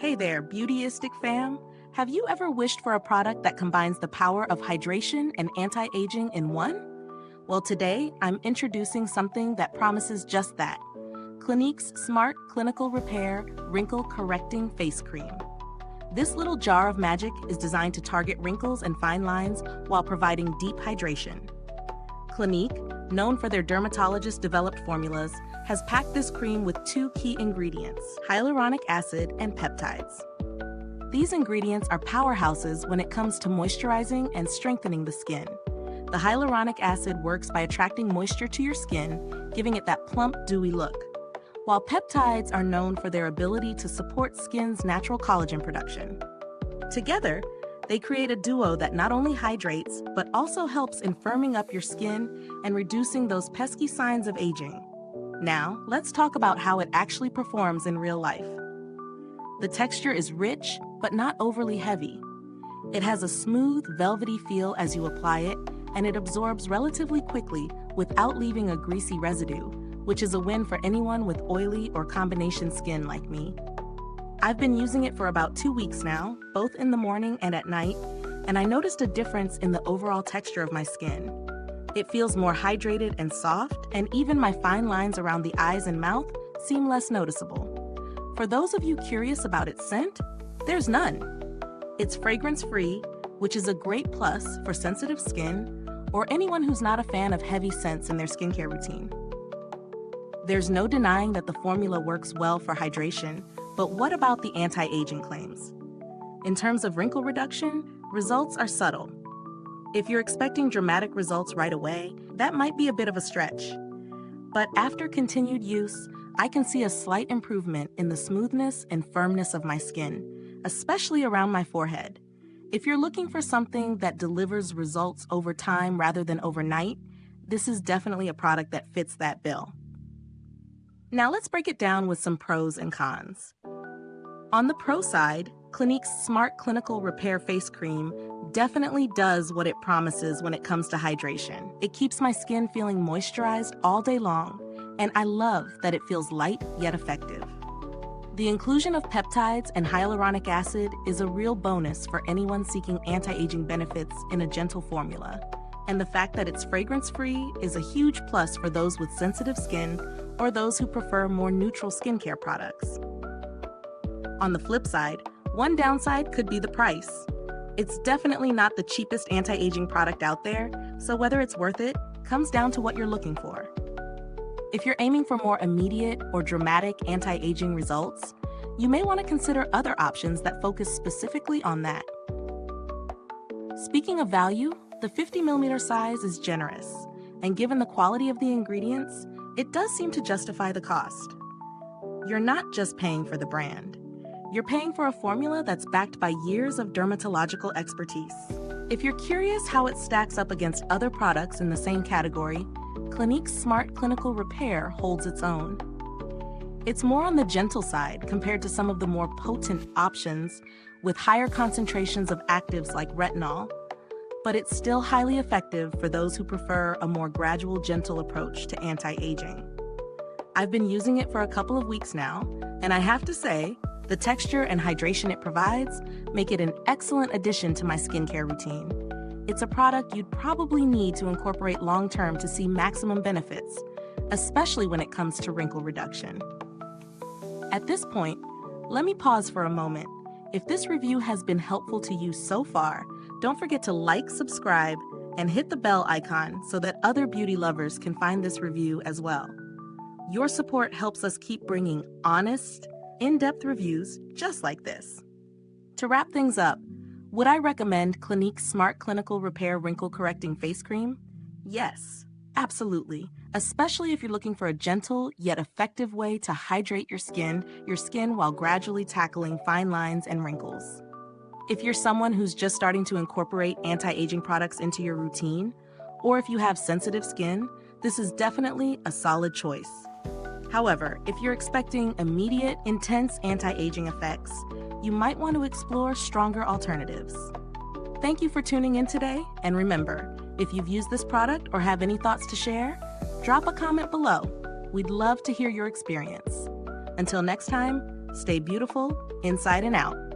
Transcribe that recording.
Hey there, Beautyistic fam. Have you ever wished for a product that combines the power of hydration and anti-aging in one? Well, today I'm introducing something that promises just that. Clinique's Smart Clinical Repair Wrinkle-Correcting Face Cream. This little jar of magic is designed to target wrinkles and fine lines while providing deep hydration. Clinique, known for their dermatologist-developed formulas, has packed this cream with two key ingredients, hyaluronic acid and peptides. These ingredients are powerhouses when it comes to moisturizing and strengthening the skin. The hyaluronic acid works by attracting moisture to your skin, giving it that plump, dewy look, while peptides are known for their ability to support skin's natural collagen production. Together, they create a duo that not only hydrates, but also helps in firming up your skin and reducing those pesky signs of aging. Now, let's talk about how it actually performs in real life. The texture is rich, but not overly heavy. It has a smooth, velvety feel as you apply it, and it absorbs relatively quickly without leaving a greasy residue, which is a win for anyone with oily or combination skin like me. I've been using it for about 2 weeks now, both in the morning and at night, and I noticed a difference in the overall texture of my skin. It feels more hydrated and soft, and even my fine lines around the eyes and mouth seem less noticeable. For those of you curious about its scent, there's none. It's fragrance-free, which is a great plus for sensitive skin or anyone who's not a fan of heavy scents in their skincare routine. There's no denying that the formula works well for hydration, but what about the anti-aging claims? In terms of wrinkle reduction, results are subtle. If you're expecting dramatic results right away, that might be a bit of a stretch. But after continued use, I can see a slight improvement in the smoothness and firmness of my skin, especially around my forehead. If you're looking for something that delivers results over time rather than overnight, this is definitely a product that fits that bill. Now let's break it down with some pros and cons. On the pro side, Clinique's Smart Clinical Repair Face Cream definitely does what it promises when it comes to hydration. It keeps my skin feeling moisturized all day long, and I love that it feels light yet effective. The inclusion of peptides and hyaluronic acid is a real bonus for anyone seeking anti-aging benefits in a gentle formula. And the fact that it's fragrance-free is a huge plus for those with sensitive skin or those who prefer more neutral skincare products. On the flip side, one downside could be the price. It's definitely not the cheapest anti-aging product out there, so whether it's worth it comes down to what you're looking for. If you're aiming for more immediate or dramatic anti-aging results, you may want to consider other options that focus specifically on that. Speaking of value, the 50mm size is generous, and given the quality of the ingredients, it does seem to justify the cost. You're not just paying for the brand. You're paying for a formula that's backed by years of dermatological expertise. If you're curious how it stacks up against other products in the same category, Clinique's Smart Clinical Repair holds its own. It's more on the gentle side compared to some of the more potent options with higher concentrations of actives like retinol, but it's still highly effective for those who prefer a more gradual, gentle approach to anti-aging. I've been using it for a couple of weeks now, and I have to say, the texture and hydration it provides make it an excellent addition to my skincare routine. It's a product you'd probably need to incorporate long-term to see maximum benefits, especially when it comes to wrinkle reduction. At this point, let me pause for a moment. If this review has been helpful to you so far, don't forget to like, subscribe, and hit the bell icon so that other beauty lovers can find this review as well. Your support helps us keep bringing honest, in-depth reviews just like this. To wrap things up, would I recommend Clinique's Smart Clinical Repair Wrinkle-Correcting Face Cream? Yes, absolutely, especially if you're looking for a gentle yet effective way to hydrate your skin while gradually tackling fine lines and wrinkles. If you're someone who's just starting to incorporate anti-aging products into your routine, or if you have sensitive skin, this is definitely a solid choice. However, if you're expecting immediate, intense anti-aging effects, you might want to explore stronger alternatives. Thank you for tuning in today, and remember, if you've used this product or have any thoughts to share, drop a comment below. We'd love to hear your experience. Until next time, Stay beautiful, inside and out.